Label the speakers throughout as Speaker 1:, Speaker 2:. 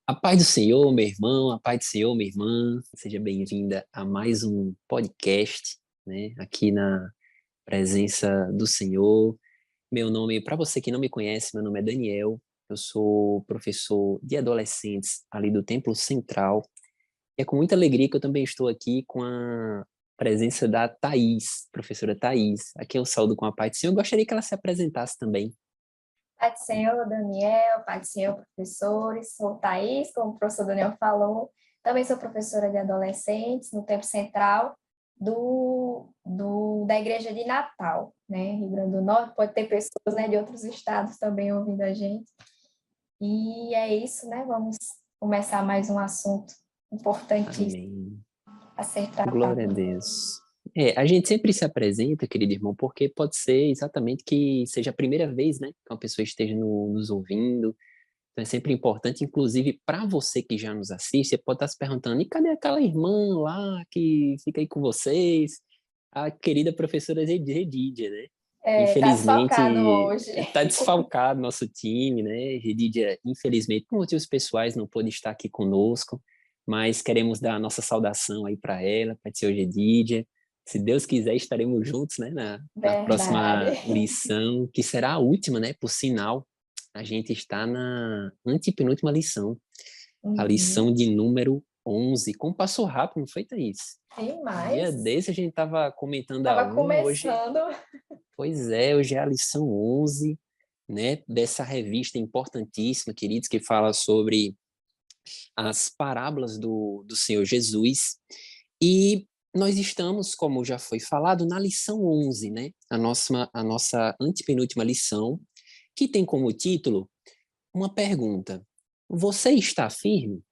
Speaker 1: A paz do Senhor, meu irmão, a paz do Senhor, minha irmã, seja bem-vinda a mais um podcast, né, aqui na presença do Senhor. Meu nome, para você que não me conhece, meu nome é Daniel, eu sou professor de adolescentes ali do Templo Central, e é com muita alegria que eu também estou aqui com a presença da Thaís, professora Thaís. Aqui eu saúdo com a paz do Senhor, eu gostaria que ela se apresentasse também.
Speaker 2: Pai do Senhor, Daniel, Pai do Senhor, professores, sou Thaís, como o professor Daniel falou, também sou professora de adolescentes no Tempo Central da Igreja de Natal, né, Rio Grande do Norte, pode ter pessoas, né, de outros estados também ouvindo a gente, e é isso, né, vamos começar mais um assunto importantíssimo
Speaker 1: Amém.
Speaker 2: a ser
Speaker 1: Glória a
Speaker 2: tratado.
Speaker 1: Deus. A gente sempre se apresenta, querido irmão, porque pode ser exatamente que seja a primeira vez, né, que uma pessoa esteja nos ouvindo. Então é sempre importante, inclusive para você que já nos assiste, você pode estar se perguntando: e cadê aquela irmã lá que fica aí com vocês? A querida professora Redídia, né?
Speaker 2: Tá desfalcado
Speaker 1: Infelizmente,
Speaker 2: hoje.
Speaker 1: está desfalcado nosso time, né? Redídia, infelizmente, por motivos pessoais, não pôde estar aqui conosco, mas queremos dar a nossa saudação aí para ela, para a tia Redídia. Se Deus quiser, estaremos juntos, né, na
Speaker 2: Verdade.
Speaker 1: próxima lição, que será a última, né? Por sinal, a gente está na antepenúltima lição, a
Speaker 2: Uhum.
Speaker 1: lição de número 11. Como passou rápido, não foi, Thaís?
Speaker 2: Tem
Speaker 1: Dia
Speaker 2: mais?
Speaker 1: desse a gente estava comentando a
Speaker 2: Estava
Speaker 1: 1, hoje,
Speaker 2: começando.
Speaker 1: pois é, hoje é a lição 11, né, dessa revista importantíssima, queridos, que fala sobre as parábolas do Senhor Jesus. E nós estamos, como já foi falado, na lição 11, né, a nossa antepenúltima lição, que tem como título uma pergunta: você está firme?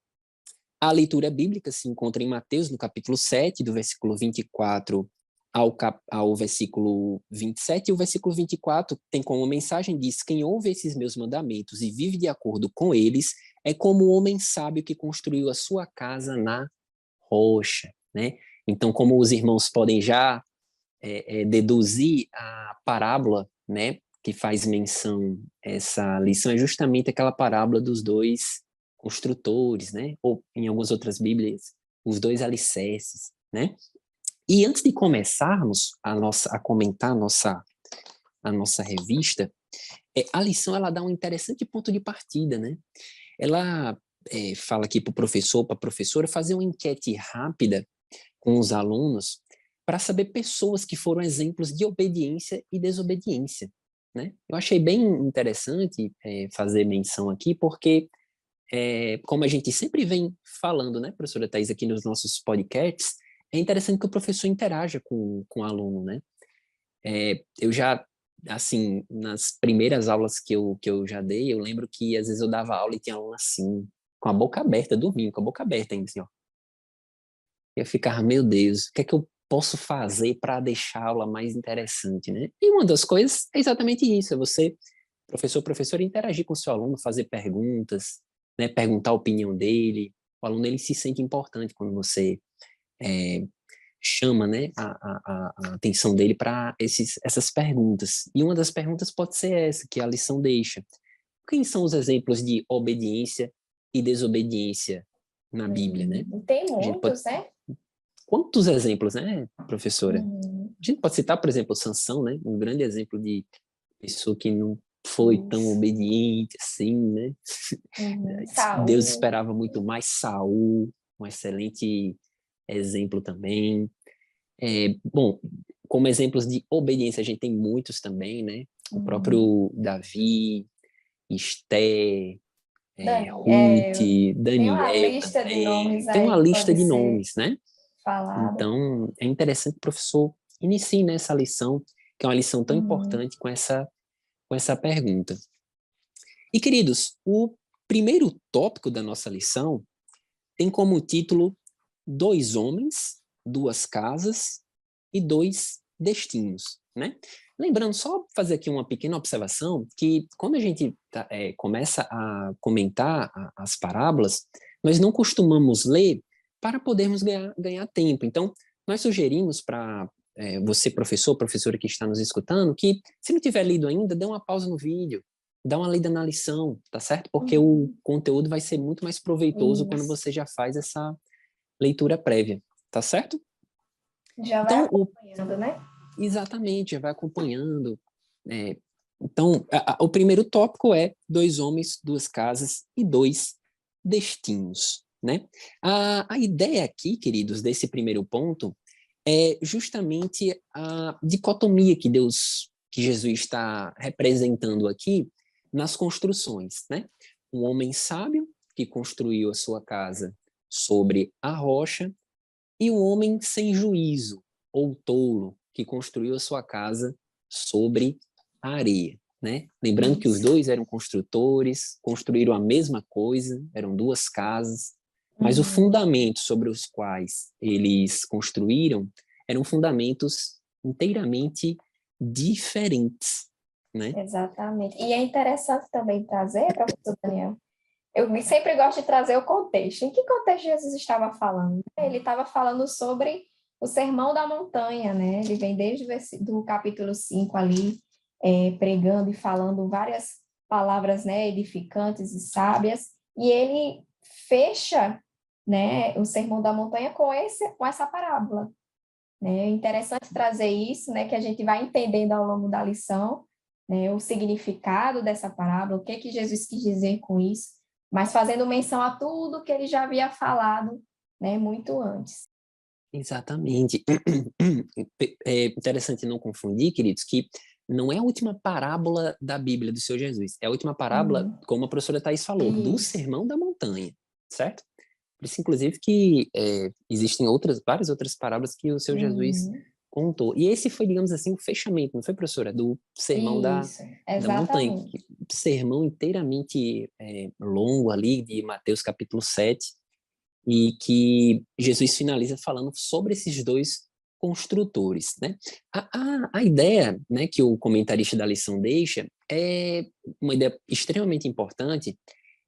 Speaker 1: A leitura bíblica se encontra em Mateus, no capítulo 7, do versículo 24 ao versículo 27, e o versículo 24 tem como mensagem: diz, quem ouve esses meus mandamentos e vive de acordo com eles, é como o homem sábio que construiu a sua casa na rocha, né? Então, como os irmãos podem já deduzir, a parábola, né, que faz menção essa lição é justamente aquela parábola dos dois construtores, né, ou em algumas outras Bíblias, os dois alicerces, né? E antes de começarmos a comentar a nossa revista, a lição ela dá um interessante ponto de partida, né? Ela fala aqui para o professor, para a professora, fazer uma enquete rápida com os alunos para saber pessoas que foram exemplos de obediência e desobediência, né? Eu achei bem interessante fazer menção aqui, porque, como a gente sempre vem falando, né, professora Thais, aqui nos nossos podcasts, é interessante que o professor interaja com o aluno, né? Eu já, assim, nas primeiras aulas que eu já dei, eu lembro que às vezes eu dava aula e tinha aluno assim, com a boca aberta, dormindo, com a boca aberta ainda, assim, ó. Eu ficava, meu Deus, o que é que eu posso fazer para deixar a aula mais interessante, né? E uma das coisas é exatamente isso, é você, professor, professora, interagir com o seu aluno, fazer perguntas, né? Perguntar a opinião dele. O aluno, ele se sente importante quando você é, chama, né, a atenção dele para essas perguntas. E uma das perguntas pode ser essa, que a lição deixa. Quem são os exemplos de obediência e desobediência na Bíblia, né?
Speaker 2: Tem
Speaker 1: A gente pode
Speaker 2: muitos, né?
Speaker 1: Quantos exemplos, né, professora?
Speaker 2: Uhum.
Speaker 1: A gente pode citar, por exemplo, Sansão, né? Um grande exemplo de pessoa que não foi tão
Speaker 2: Isso.
Speaker 1: obediente assim, né? Deus
Speaker 2: Saul.
Speaker 1: esperava muito mais. Saul, um excelente exemplo também. Bom, como exemplos de obediência, a gente tem muitos também, né? O
Speaker 2: Uhum.
Speaker 1: próprio Davi, Esté, Ruth,
Speaker 2: Daniel. Tem uma
Speaker 1: Daniel
Speaker 2: lista de
Speaker 1: também.
Speaker 2: nomes
Speaker 1: Tem uma
Speaker 2: aí que
Speaker 1: lista
Speaker 2: pode
Speaker 1: de
Speaker 2: ser
Speaker 1: nomes, né?
Speaker 2: falada.
Speaker 1: Então, é interessante que o professor inicie nessa lição, que é uma lição tão
Speaker 2: Uhum.
Speaker 1: importante, com essa pergunta. E, queridos, o primeiro tópico da nossa lição tem como título Dois Homens, Duas Casas e Dois Destinos, né? Lembrando, só fazer aqui uma pequena observação, que quando a gente começa a comentar as parábolas, nós não costumamos ler para podermos ganhar tempo. Então, nós sugerimos para você, professor, professora que está nos escutando, que se não tiver lido ainda, dê uma pausa no vídeo, dá uma lida na lição, tá certo? Porque o conteúdo vai ser muito mais proveitoso quando
Speaker 2: Isso.
Speaker 1: você já faz essa leitura prévia, tá certo?
Speaker 2: Já vai
Speaker 1: Então,
Speaker 2: acompanhando, né?
Speaker 1: exatamente, já vai acompanhando. É, então, o primeiro tópico é 2 homens, 2 casas e 2 destinos, né? A ideia aqui, queridos, desse primeiro ponto é justamente a dicotomia que Jesus está representando aqui nas construções, né? Um homem sábio que construiu a sua casa sobre a rocha e um homem sem juízo ou tolo que construiu a sua casa sobre a areia, né? Lembrando que os
Speaker 2: Isso.
Speaker 1: dois eram construtores, construíram a mesma coisa, eram 2 casas, mas o
Speaker 2: Uhum.
Speaker 1: fundamento sobre os quais eles construíram eram fundamentos inteiramente diferentes, né?
Speaker 2: Exatamente. E é interessante também trazer, professor Daniel, eu sempre gosto de trazer o contexto. Em que contexto Jesus estava falando? Ele estava falando sobre o Sermão da Montanha, né? Ele vem desde do capítulo 5 ali, pregando e falando várias palavras, né, edificantes e sábias, e ele fecha, né, o Sermão da Montanha com essa parábola, né? É interessante trazer isso, né, que a gente vai entendendo ao longo da lição, né, o significado dessa parábola, o que que Jesus quis dizer com isso, mas fazendo menção a tudo que ele já havia falado, né, muito antes.
Speaker 1: Exatamente. É interessante não confundir, queridos, que não é a última parábola da Bíblia do Senhor Jesus. É a última parábola,
Speaker 2: Uhum.
Speaker 1: como a professora Thais falou, do
Speaker 2: Isso.
Speaker 1: Sermão da Montanha, certo? Por isso, inclusive, que existem várias outras parábolas que o Senhor Jesus
Speaker 2: Uhum.
Speaker 1: contou. E esse foi, digamos assim, o fechamento, não foi, professora? Do Sermão
Speaker 2: Isso,
Speaker 1: da Montanha.
Speaker 2: exatamente.
Speaker 1: Sermão inteiramente longo ali, de Mateus capítulo 7, e que Jesus finaliza falando sobre esses 2 construtores, né? A ideia, né, que o comentarista da lição deixa é uma ideia extremamente importante,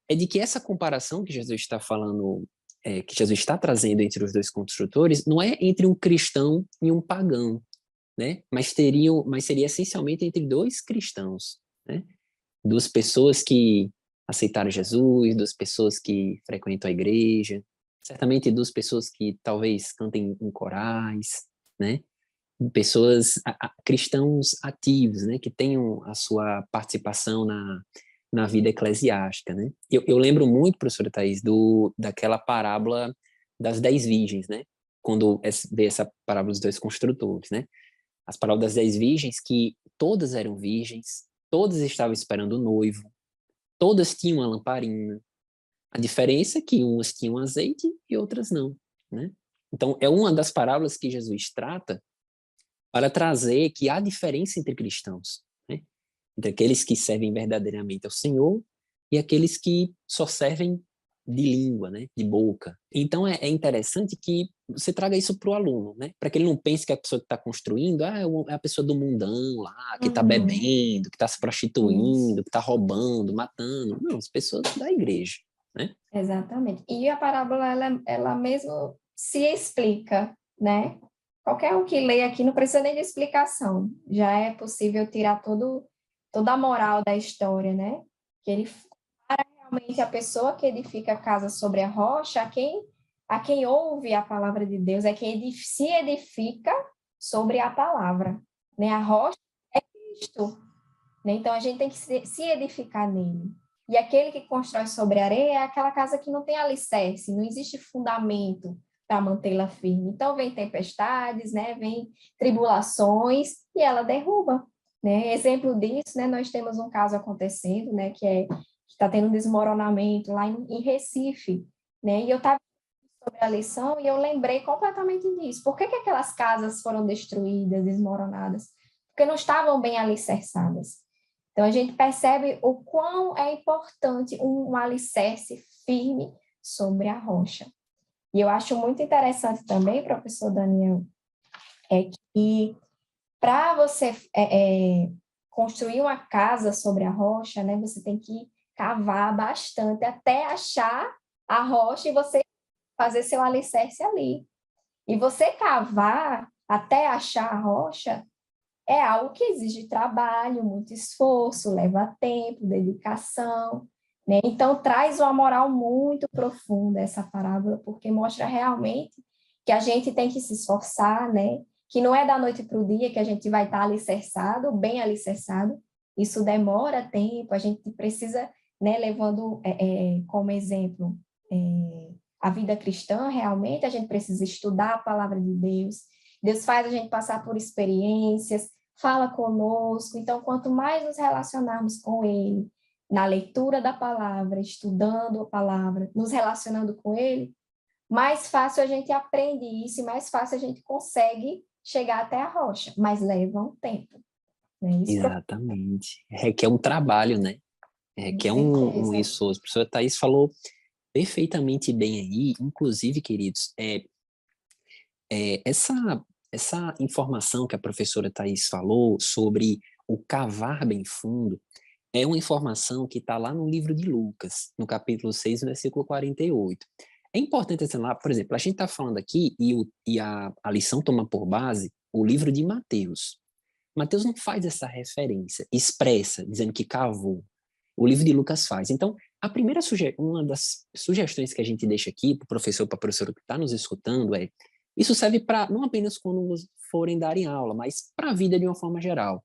Speaker 1: é de que essa comparação que Jesus está falando, que Jesus está trazendo entre os 2 construtores, não é entre um cristão e um pagão, né? Mas seria essencialmente entre 2 cristãos, né? 2 pessoas que aceitaram Jesus, 2 pessoas que frequentam a igreja, certamente 2 pessoas que talvez cantem em corais, né? Pessoas, cristãos ativos, né? Que tenham a sua participação na vida eclesiástica, né? Eu lembro muito, professora Thais, daquela parábola das 10 virgens, né? Quando vê essa parábola dos 2 construtores, né? As parábolas das 10 virgens, que todas eram virgens, todas estavam esperando o noivo, todas tinham uma lamparina. A diferença é que umas tinham azeite e outras não, né? Então, é uma das parábolas que Jesus trata para trazer que há diferença entre cristãos, né? Entre aqueles que servem verdadeiramente ao Senhor e aqueles que só servem de língua, né? De boca. Então, é interessante que você traga isso para o aluno, né? Para que ele não pense que a pessoa que está construindo é a pessoa do mundão lá, que está
Speaker 2: Uhum.
Speaker 1: bebendo, que está se
Speaker 2: Isso,
Speaker 1: prostituindo, que está roubando, matando. Não, as pessoas da igreja, né?
Speaker 2: exatamente. E a parábola, ela mesmo se explica, né? Qualquer um que lê aqui não precisa nem de explicação. Já é possível tirar toda a moral da história, né? Que ele realmente a pessoa que edifica a casa sobre a rocha, a quem ouve a palavra de Deus, é quem se edifica sobre a palavra, né? A rocha é Cristo, né? Então a gente tem que se edificar nele. E aquele que constrói sobre a areia é aquela casa que não tem alicerce, não existe fundamento para mantê-la firme. Então vem tempestades, né? Vem tribulações e ela derruba, né? Exemplo disso, né? Nós temos um caso acontecendo, né? Que está tendo um desmoronamento lá em Recife, né? E eu estava sobre a lição e eu lembrei completamente disso. Por que aquelas casas foram destruídas, desmoronadas? Porque não estavam bem alicerçadas. Então, a gente percebe o quão é importante um alicerce firme sobre a rocha. E eu acho muito interessante também, professor Daniel, é que para você construir uma casa sobre a rocha, né, você tem que cavar bastante até achar a rocha e você fazer seu alicerce ali. E você cavar até achar a rocha é algo que exige trabalho, muito esforço, leva tempo, dedicação, né? Então, traz uma moral muito profunda essa parábola, porque mostra realmente que a gente tem que se esforçar, né? Que não é da noite para o dia que a gente vai estar alicerçado, bem alicerçado. Isso demora tempo, a gente precisa, né, levando como exemplo a vida cristã, realmente, a gente precisa estudar a palavra de Deus. Deus faz a gente passar por experiências, fala conosco. Então, quanto mais nos relacionarmos com Ele, na leitura da palavra, estudando a palavra, nos relacionando com Ele, mais fácil a gente aprende isso e mais fácil a gente consegue chegar até a rocha, mas leva um tempo. Né? Isso
Speaker 1: Exatamente. Requer um trabalho, né?
Speaker 2: com
Speaker 1: Requer um
Speaker 2: certeza.
Speaker 1: esforço. A professora Thaís falou perfeitamente bem aí, inclusive, queridos, essa informação que a professora Thaís falou sobre o cavar bem fundo é uma informação que está lá no livro de Lucas, no capítulo 6, versículo 48. É importante lá, por exemplo, a gente está falando aqui e a lição toma por base o livro de Mateus. Mateus não faz essa referência expressa, dizendo que cavou. O livro de Lucas faz. Então, uma das sugestões que a gente deixa aqui para o professor, para a professora que está nos escutando isso serve para, não apenas quando forem darem aula, mas para a vida de uma forma geral.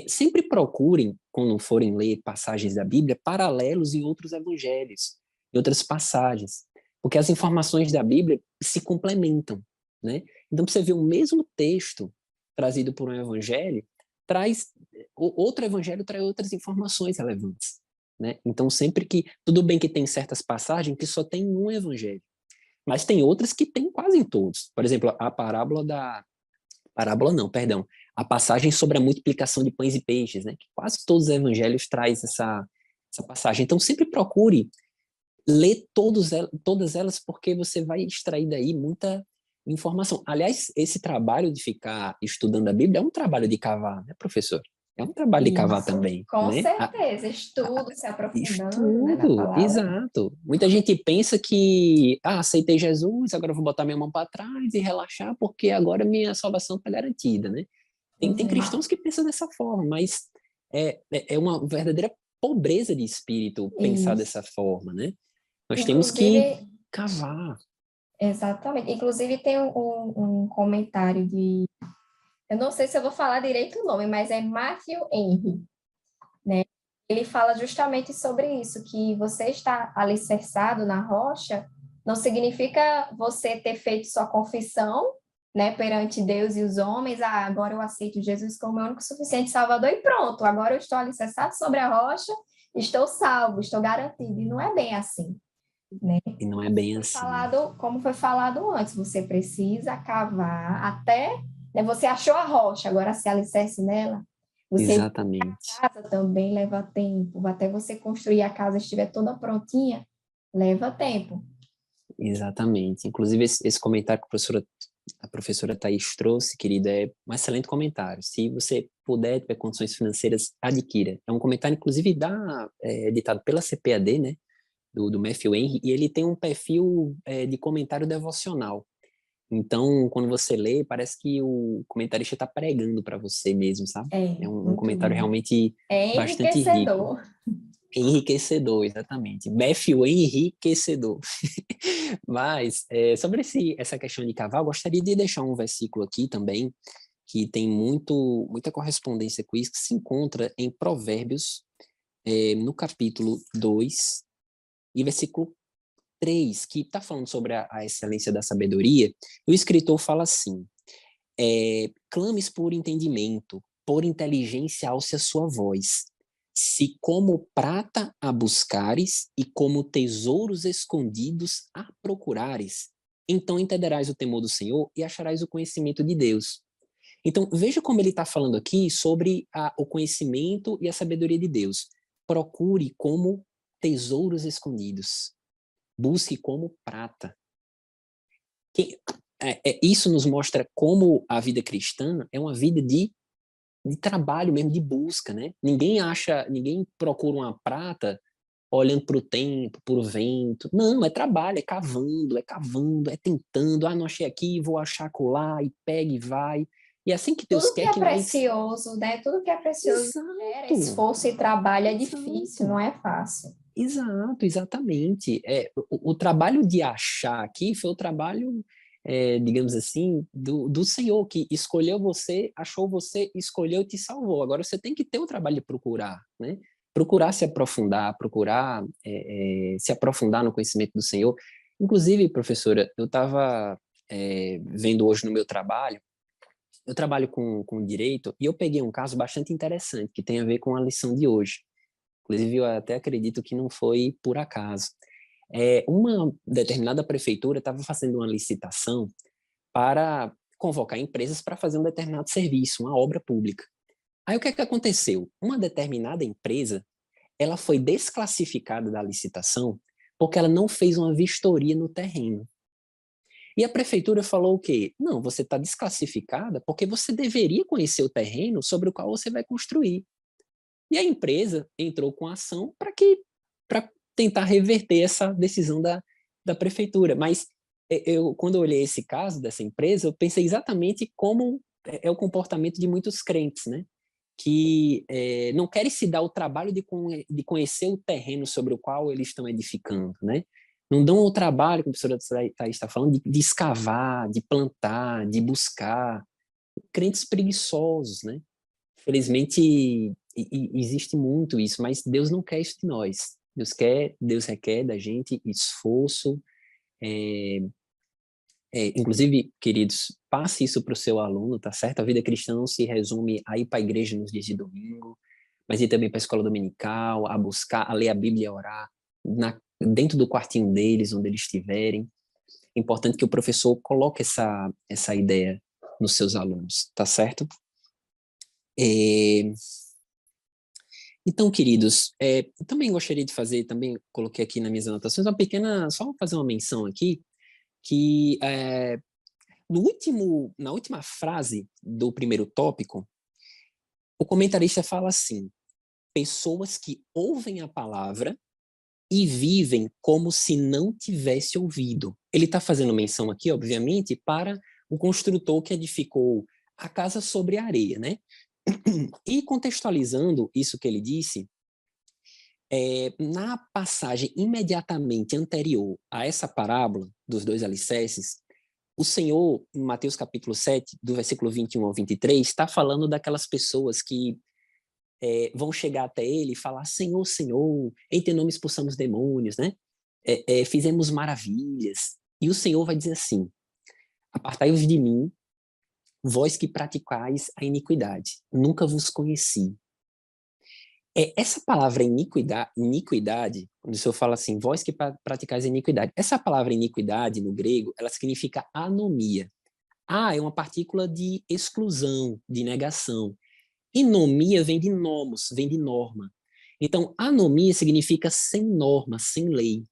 Speaker 1: Sempre procurem, quando forem ler passagens da Bíblia, paralelos em outros evangelhos, em outras passagens, porque as informações da Bíblia se complementam, né? Então, você vê o mesmo texto trazido por um evangelho, outro evangelho traz outras informações relevantes, né? Então, sempre que, tudo bem que tem certas passagens que só tem um evangelho, mas tem outras que tem quase em todos. Por exemplo, a passagem sobre a multiplicação de pães e peixes, né? Que quase todos os evangelhos traz essa passagem. Então, sempre procure ler todas elas, porque você vai extrair daí muita informação. Aliás, esse trabalho de ficar estudando a Bíblia é um trabalho de cavar, né, professor? É um trabalho de cavar
Speaker 2: Isso,
Speaker 1: também,
Speaker 2: com
Speaker 1: né?
Speaker 2: certeza. Estudo, se aprofundando, né, na
Speaker 1: Estudo,
Speaker 2: palavra.
Speaker 1: exato. Muita gente pensa que, aceitei Jesus, agora eu vou botar minha mão para trás e relaxar, porque agora minha salvação está garantida, né? Tem
Speaker 2: Uhum.
Speaker 1: cristãos que pensam dessa forma, mas é uma verdadeira pobreza de espírito pensar
Speaker 2: Isso.
Speaker 1: dessa forma, né? Nós temos que
Speaker 2: Inclusive,
Speaker 1: cavar.
Speaker 2: exatamente. Inclusive, tem um comentário de. Eu não sei se eu vou falar direito o nome, mas é Matthew Henry, né? Ele fala justamente sobre isso, que você estar alicerçado na rocha não significa você ter feito sua confissão, né, perante Deus e os homens, agora eu aceito Jesus como meu único e suficiente Salvador e pronto, agora eu estou alicerçado sobre a rocha, estou salvo, estou garantido. E não é bem assim, né?
Speaker 1: E não é bem assim.
Speaker 2: Como foi falado antes, você precisa cavar até, né, você achou a rocha, agora se alicerce nela. Você
Speaker 1: Exatamente.
Speaker 2: casa também leva tempo, até você construir a casa estiver toda prontinha, leva tempo.
Speaker 1: Exatamente. Inclusive, esse comentário que a professora Thaís trouxe, querida, é um excelente comentário. Se você puder, tiver condições financeiras, adquira. É um comentário, inclusive, editado pela CPAD, né? Do Matthew Henry, e ele tem um perfil de comentário devocional. Então, quando você lê, parece que o comentarista está pregando para você mesmo, sabe?
Speaker 2: É,
Speaker 1: É um
Speaker 2: muito
Speaker 1: comentário
Speaker 2: bom.
Speaker 1: realmente
Speaker 2: É
Speaker 1: bastante rico.
Speaker 2: enriquecedor.
Speaker 1: Enriquecedor, exatamente. Matthew enriquecedor. Mas, sobre essa questão de cavar, eu gostaria de deixar um versículo aqui também, que tem muita correspondência com isso, que se encontra em Provérbios, no capítulo 2 e versículo 3, que está falando sobre a excelência da sabedoria. O escritor fala assim: clames por entendimento, por inteligência alce a sua voz. Se como prata a buscares e como tesouros escondidos a procurares, então entenderás o temor do Senhor e acharás o conhecimento de Deus. Então, veja como ele está falando aqui sobre o conhecimento e a sabedoria de Deus. Procure como tesouros escondidos. Busque como prata. Isso nos mostra como a vida cristã é uma vida de trabalho mesmo, de busca, né? Ninguém procura uma prata olhando para o tempo, para o vento. Não, é trabalho, é cavando, é tentando. Não achei aqui, vou achar acolá, e pega e vai. E é assim que Deus
Speaker 2: Tudo que
Speaker 1: quer
Speaker 2: é
Speaker 1: que nós...
Speaker 2: precioso, né? Tudo que é precioso gera
Speaker 1: Exato,
Speaker 2: esforço e trabalho, é difícil,
Speaker 1: exato.
Speaker 2: não é fácil.
Speaker 1: Exato, exatamente. O trabalho de achar aqui foi o trabalho, digamos assim, do Senhor, que escolheu você, achou você, escolheu e te salvou. Agora você tem que ter o trabalho de procurar, né? Procurar se aprofundar, procurar se aprofundar no conhecimento do Senhor. Inclusive, professora, eu estava vendo hoje no meu trabalho, eu trabalho com direito, e eu peguei um caso bastante interessante, que tem a ver com a lição de hoje. Inclusive, eu até acredito que não foi por acaso. Uma determinada prefeitura estava fazendo uma licitação para convocar empresas para fazer um determinado serviço, uma obra pública. Aí o que é que aconteceu? Uma determinada empresa, ela foi desclassificada da licitação porque ela não fez uma vistoria no terreno. E a prefeitura falou o quê? Não, você está desclassificada porque você deveria conhecer o terreno sobre o qual você vai construir. E a empresa entrou com ação para tentar reverter essa decisão da prefeitura. Mas quando eu olhei esse caso dessa empresa, eu pensei exatamente como é o comportamento de muitos crentes, né? Que não querem se dar o trabalho de conhecer o terreno sobre o qual eles estão edificando, né? Não dão o trabalho, como a professora Thaís está falando, de escavar, de plantar, de buscar. Crentes preguiçosos, né? Felizmente, existe muito isso, mas Deus não quer isso de nós. Deus requer da gente esforço. É, inclusive, queridos, passe isso para o seu aluno, tá certo? A vida cristã não se resume a ir para a igreja nos dias de domingo, mas ir também para a escola dominical, a buscar, a ler a Bíblia e a orar, dentro do quartinho deles, onde eles estiverem. É importante que o professor coloque essa ideia nos seus alunos, tá certo? É, Então, queridos, também gostaria de fazer, também coloquei aqui nas minhas anotações, só fazer uma menção aqui, que na última frase do primeiro tópico, o comentarista fala assim: pessoas que ouvem a palavra e vivem como se não tivesse ouvido. Ele está fazendo menção aqui, obviamente, para o construtor que edificou a casa sobre a areia, né? E contextualizando isso que ele disse, na passagem imediatamente anterior a essa parábola dos dois alicerces, o Senhor, em Mateus capítulo 7, do versículo 21 ao 23, está falando daquelas pessoas que vão chegar até ele e falar: Senhor, Senhor, em teu nome expulsamos demônios, né? Fizemos maravilhas. E o Senhor vai dizer assim: apartai-vos de mim, vós que praticais a iniquidade, nunca vos conheci. Essa palavra iniquidade, quando o Senhor fala assim, vós que praticais a iniquidade, essa palavra iniquidade no grego, ela significa anomia. É uma partícula de exclusão, de negação. E nomia vem de nomos, vem de norma. Então, anomia significa sem norma, sem lei.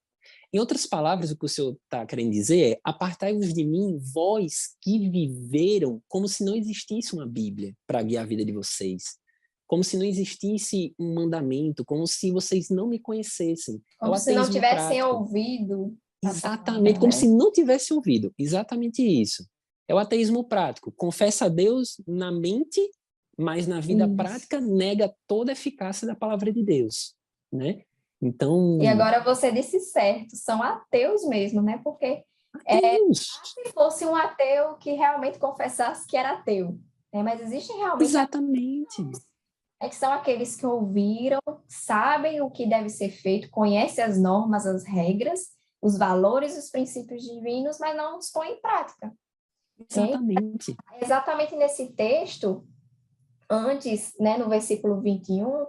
Speaker 1: Em outras palavras, o que o Senhor está querendo dizer é: apartai-vos de mim, vós que viveram como se não existisse uma Bíblia para guiar a vida de vocês. Como se não existisse um mandamento, como se vocês não me conhecessem. É o
Speaker 2: Como se não
Speaker 1: ateísmo
Speaker 2: tivessem
Speaker 1: prático.
Speaker 2: ouvido a
Speaker 1: Exatamente,
Speaker 2: palavra,
Speaker 1: como
Speaker 2: né?
Speaker 1: se não tivesse ouvido. Exatamente isso. É o ateísmo prático. Confessa a Deus na mente, mas na vida
Speaker 2: Isso.
Speaker 1: prática nega toda a eficácia da palavra de Deus, né?
Speaker 2: E
Speaker 1: Então,
Speaker 2: agora você disse certo, são ateus mesmo, né? Porque
Speaker 1: ateus.
Speaker 2: se fosse um ateu que realmente confessasse que era ateu, né? Mas existem realmente
Speaker 1: Exatamente.
Speaker 2: que são aqueles que ouviram, sabem o que deve ser feito, conhecem as normas, as regras, os valores, os princípios divinos, mas não os põem em prática. E
Speaker 1: Exatamente.
Speaker 2: exatamente nesse texto, antes, né, no versículo 21,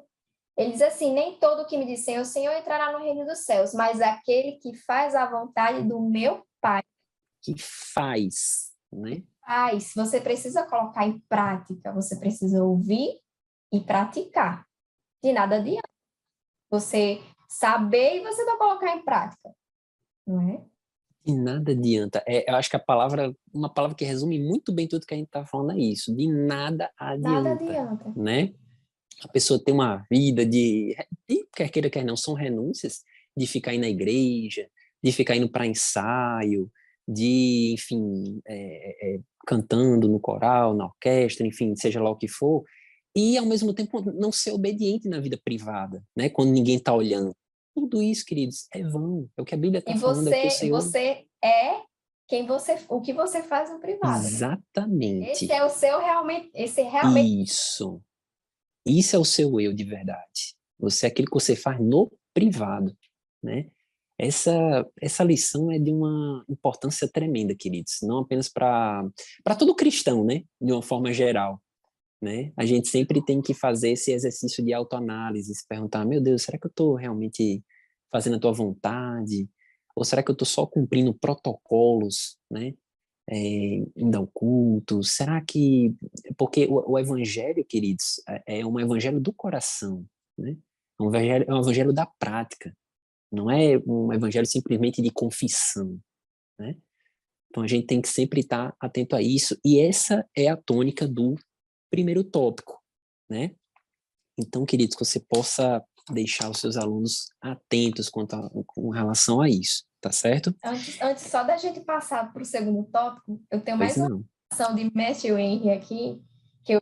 Speaker 2: ele diz assim: nem todo que me diz Senhor, Senhor entrará no reino dos céus, mas aquele que faz a vontade do meu Pai.
Speaker 1: Que faz, né?
Speaker 2: Faz, você precisa colocar em prática, você precisa ouvir e praticar. De nada adianta você saber e você não colocar em prática, não é?
Speaker 1: E nada adianta. Eu acho que uma palavra que resume muito bem tudo que a gente está falando é isso. De nada
Speaker 2: Nada
Speaker 1: adianta,
Speaker 2: adianta.
Speaker 1: né? A pessoa tem uma vida quer queira, quer não, são renúncias de ficar indo na igreja, de ficar indo para ensaio, de, enfim, cantando no coral, na orquestra, enfim, seja lá o que for, e ao mesmo tempo não ser obediente na vida privada, né? Quando ninguém está olhando. Tudo isso, queridos, é vão. É o que a Bíblia está
Speaker 2: E
Speaker 1: falando, é o que o Senhor...
Speaker 2: você é o que você faz no privado, né? Esse
Speaker 1: Exatamente.
Speaker 2: é o seu realmente, esse é realmente.
Speaker 1: Isso. Isso é o seu eu de verdade. Você é aquilo que você faz no privado, né? Essa lição é de uma importância tremenda, queridos. Não apenas para todo cristão, né? De uma forma geral, né? A gente sempre tem que fazer esse exercício de autoanálise, se perguntar, meu Deus, será que eu estou realmente fazendo a tua vontade? Ou será que eu estou só cumprindo protocolos, né? Indo ao culto? Será que... Porque o evangelho, queridos, é um evangelho do coração, né? É um evangelho da prática. Não é um evangelho simplesmente de confissão, né? Então a gente tem que sempre estar atento a isso. E essa é a tônica do primeiro tópico, né? Então, queridos, que você possa deixar os seus alunos atentos com relação a isso, tá certo?
Speaker 2: Antes só da gente passar para o segundo tópico, eu tenho
Speaker 1: Pois
Speaker 2: mais uma
Speaker 1: não.
Speaker 2: ação de Matthew Henry que eu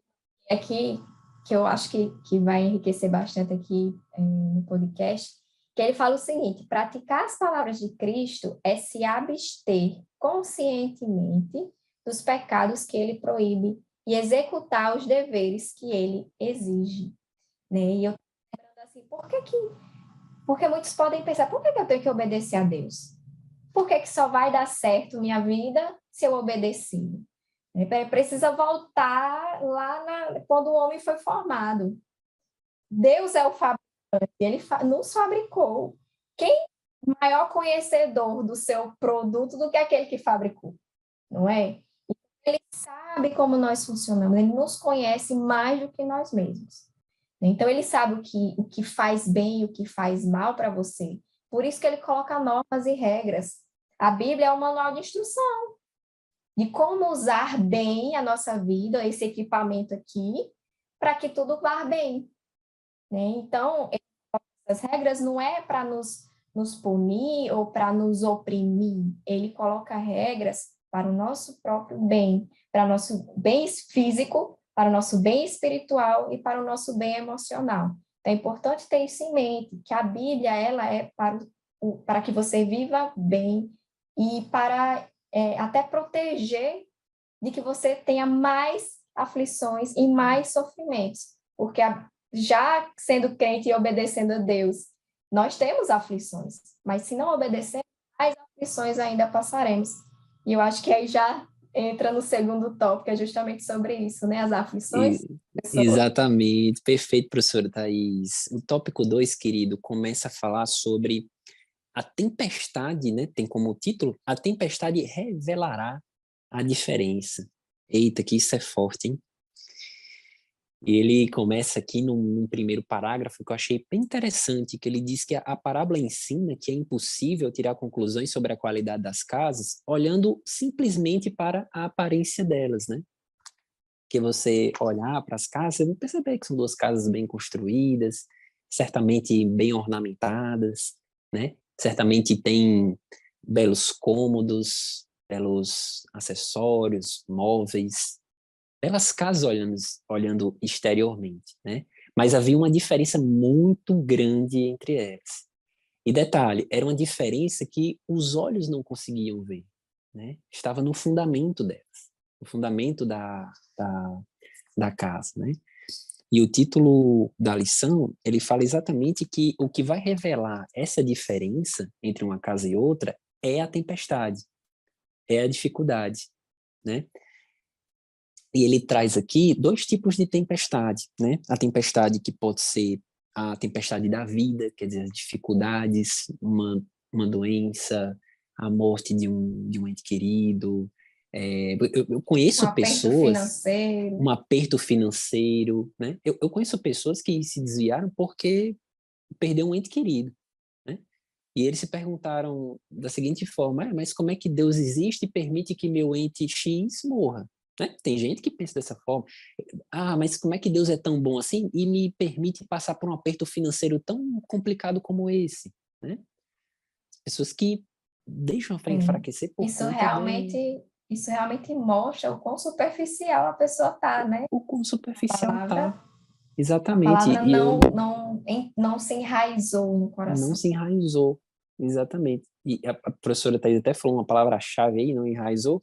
Speaker 2: aqui, que eu acho que vai enriquecer bastante aqui no podcast, que ele fala o seguinte: praticar as palavras de Cristo é se abster conscientemente dos pecados que ele proíbe e executar os deveres que ele exige, né? E eu tô pensando assim, porque muitos podem pensar, por que eu tenho que obedecer a Deus? Por que só vai dar certo minha vida se eu obedecer? Precisa voltar lá quando o homem foi formado. Deus é o fabricante, ele nos fabricou. Quem é maior conhecedor do seu produto do que aquele que fabricou? Não é? Ele sabe como nós funcionamos, ele nos conhece mais do que nós mesmos. Então, ele sabe o que faz bem e o que faz mal para você. Por isso que ele coloca normas e regras. A Bíblia é um manual de instrução de como usar bem a nossa vida, esse equipamento aqui, para que tudo vá bem. Né? Então, as regras não é para nos punir ou para nos oprimir. Ele coloca regras para o nosso próprio bem, para o nosso bem físico, para o nosso bem espiritual e para o nosso bem emocional. Então, é importante ter isso em mente, que a Bíblia ela é para que você viva bem e para até proteger de que você tenha mais aflições e mais sofrimentos, porque já sendo crente e obedecendo a Deus, nós temos aflições, mas se não obedecermos, mais aflições ainda passaremos. E eu acho que aí já entra no segundo tópico, é justamente sobre isso, né? As aflições.
Speaker 1: E- Exatamente, perfeito, professora Thais. O tópico 2, querido, começa a falar sobre a tempestade, né? Tem como título, a tempestade revelará a diferença. Eita, que isso é forte, hein? E ele começa aqui num primeiro parágrafo que eu achei bem interessante, que ele diz que a parábola ensina que é impossível tirar conclusões sobre a qualidade das casas olhando simplesmente para a aparência delas, né? Que você olhar para as casas, você vai perceber que são duas casas bem construídas, certamente bem ornamentadas, né? Certamente tem belos cômodos, belos acessórios, móveis, belas casas olhando exteriormente, né? Mas havia uma diferença muito grande entre elas. E detalhe, era uma diferença que os olhos não conseguiam ver, né? Estava no fundamento delas, no fundamento da casa, né? E o título da lição, ele fala exatamente que o que vai revelar essa diferença entre uma casa e outra é a tempestade, é a dificuldade, né? E ele traz aqui dois tipos de tempestade, né? A tempestade que pode ser a tempestade da vida, quer dizer, as dificuldades, uma doença, a morte de um ente querido. Eu
Speaker 2: Um
Speaker 1: conheço
Speaker 2: aperto
Speaker 1: pessoas,
Speaker 2: financeiro.
Speaker 1: um aperto financeiro, né? Eu conheço pessoas que se desviaram porque perdeu um ente querido, né? E eles se perguntaram da seguinte forma: mas como é que Deus existe e permite que meu ente X morra? Né? Tem gente que pensa dessa forma. Mas como é que Deus é tão bom assim e me permite passar por um aperto financeiro tão complicado como esse? Né? Pessoas que deixam a fé enfraquecer por
Speaker 2: Isso
Speaker 1: conta
Speaker 2: isso realmente mostra o quão superficial a pessoa tá, né?
Speaker 1: o quão superficial tá.
Speaker 2: A
Speaker 1: Exatamente.
Speaker 2: palavra
Speaker 1: E eu
Speaker 2: não se enraizou no
Speaker 1: não
Speaker 2: coração.
Speaker 1: se enraizou. Exatamente. E a professora Thaís até falou uma palavra-chave aí, não enraizou,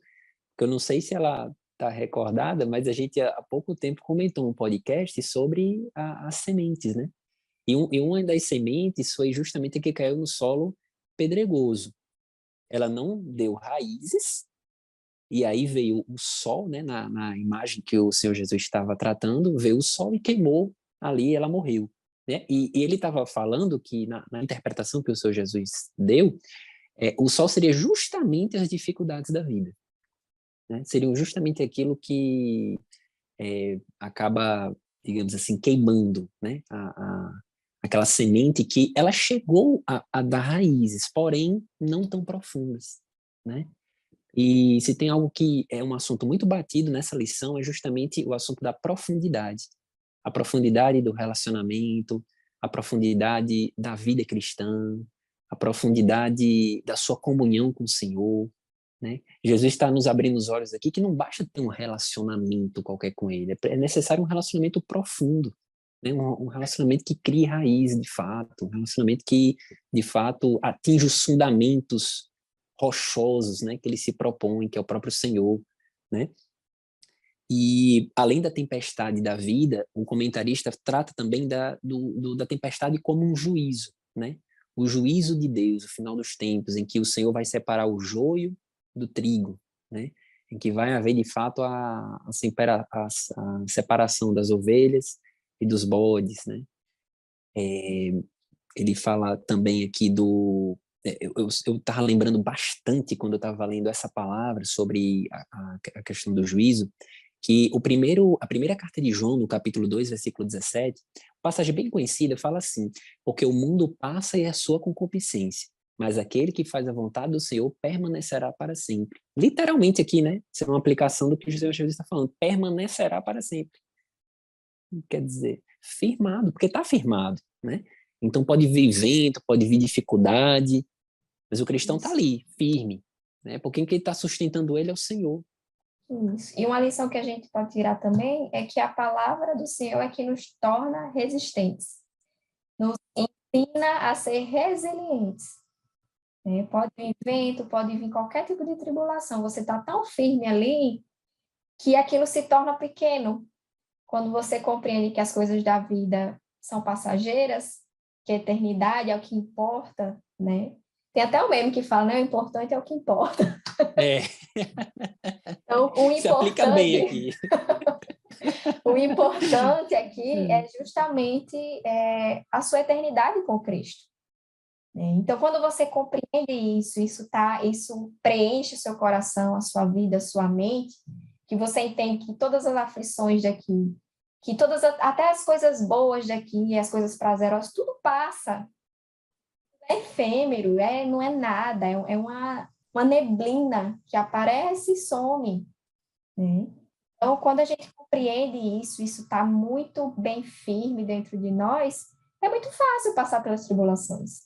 Speaker 1: que eu não sei se ela está recordada, mas a gente há pouco tempo comentou um podcast sobre as sementes, né? E uma das sementes foi justamente a que caiu no solo pedregoso. Ela não deu raízes, e aí veio o sol, né? Na imagem que o Senhor Jesus estava tratando, veio o sol e queimou ali, e ela morreu. Né? E ele estava falando que, na interpretação que o Senhor Jesus deu, o sol seria justamente as dificuldades da vida. Né? Seriam justamente aquilo que acaba, digamos assim, queimando, né? Aquela semente que ela chegou a dar raízes, porém não tão profundas, né? E se tem algo que é um assunto muito batido nessa lição, é justamente o assunto da profundidade. A profundidade do relacionamento, a profundidade da vida cristã, a profundidade da sua comunhão com o Senhor, né? Jesus está nos abrindo os olhos aqui que não basta ter um relacionamento qualquer com Ele, é necessário um relacionamento profundo, né? Um relacionamento que crie raiz de fato, um relacionamento que de fato atinja os fundamentos rochosos, né? Que Ele se propõe, que é o próprio Senhor, né? E além da tempestade da vida, o comentarista trata também da tempestade como um juízo, né? O juízo de Deus, o final dos tempos, em que o Senhor vai separar o joio do trigo, né? Em que vai haver de fato a separação das ovelhas e dos bodes, né? Ele fala também aqui eu estava lembrando bastante quando eu estava lendo essa palavra sobre a questão do juízo, que a primeira carta de João, no capítulo 2, versículo 17, passagem bem conhecida, fala assim: porque o mundo passa e a sua concupiscência, mas aquele que faz a vontade do Senhor permanecerá para sempre. Literalmente aqui, né? Isso é uma aplicação do que o Jesus está falando, permanecerá para sempre. Quer dizer, firmado, porque está firmado, né? Então pode vir vento, pode vir dificuldade, mas o cristão está
Speaker 2: Isso,
Speaker 1: ali, firme, né? Porque quem está sustentando ele é o Senhor.
Speaker 2: isso. E uma lição que a gente pode tirar também é que a palavra do Senhor é que nos torna resistentes, nos ensina a ser resilientes. Né? Pode vir vento, pode vir qualquer tipo de tribulação, você está tão firme ali que aquilo se torna pequeno. Quando você compreende que as coisas da vida são passageiras, que a eternidade é o que importa, né? Tem até o meme que fala, né? O importante é o que importa.
Speaker 1: É,
Speaker 2: Então,
Speaker 1: se aplica bem aqui.
Speaker 2: o importante aqui é justamente a sua eternidade com Cristo. Né? Então, quando você compreende isso preenche o seu coração, a sua vida, a sua mente, que você entende que todas as aflições daqui, que até as coisas boas daqui, as coisas prazerosas, tudo passa. É efêmero, não é nada, é uma neblina que aparece e some. Né? Então, quando a gente compreende isso está muito bem firme dentro de nós, é muito fácil passar pelas tribulações.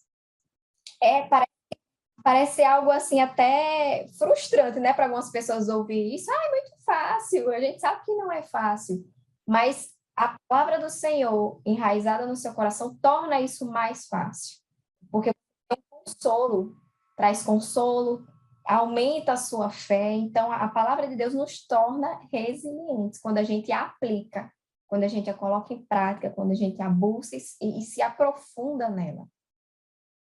Speaker 2: Parece ser algo assim até frustrante, né, para algumas pessoas ouvir isso. Ah, é muito fácil. A gente sabe que não é fácil, mas a palavra do Senhor enraizada no seu coração torna isso mais fácil, porque consolo traz consolo, aumenta a sua fé. Então, a palavra de Deus nos torna resilientes quando a gente a aplica, quando a gente a coloca em prática, quando a gente a busca e se aprofunda nela.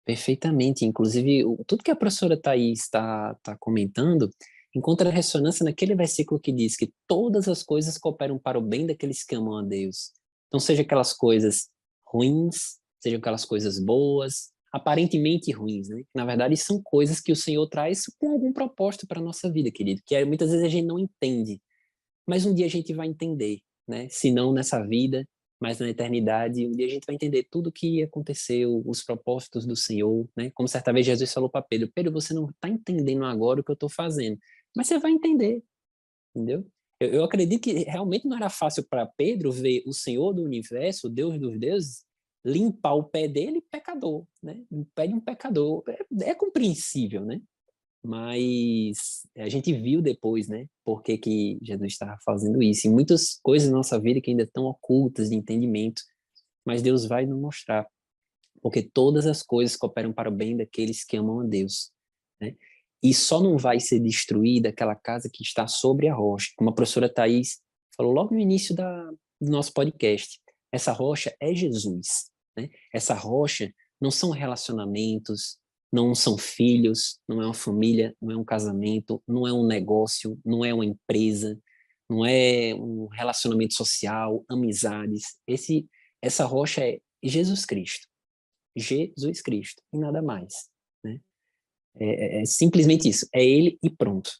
Speaker 1: Perfeitamente. Inclusive, tudo que a professora Thais está comentando encontra ressonância naquele versículo que diz que todas as coisas cooperam para o bem daqueles que amam a Deus. Então, seja aquelas coisas ruins, seja aquelas coisas boas, aparentemente ruins, né? Na verdade, são coisas que o Senhor traz com algum propósito para a nossa vida, querido, que muitas vezes a gente não entende, mas um dia a gente vai entender, né? Se não nessa vida, mas na eternidade, um dia a gente vai entender tudo o que aconteceu, os propósitos do Senhor, né? Como certa vez Jesus falou para Pedro: Pedro, você não está entendendo agora o que eu estou fazendo, mas você vai entender, entendeu? Eu acredito que realmente não era fácil para Pedro ver o Senhor do universo, o Deus dos deuses, limpar o pé dele, pecador, né? O pé de um pecador. É compreensível, né? mas a gente viu depois, né, por que que Jesus estava fazendo isso. E muitas coisas na nossa vida que ainda estão ocultas de entendimento, mas Deus vai nos mostrar, porque todas as coisas cooperam para o bem daqueles que amam a Deus, né? E só não vai ser destruída aquela casa que está sobre a rocha, como a professora Thais falou logo no início do nosso podcast. Essa rocha é Jesus, né? Essa rocha não são relacionamentos, não são filhos, não é uma família, não é um casamento, não é um negócio, não é uma empresa, não é um relacionamento social, amizades. Essa rocha é Jesus Cristo. Jesus Cristo, e nada mais, né? É simplesmente isso, é ele e pronto.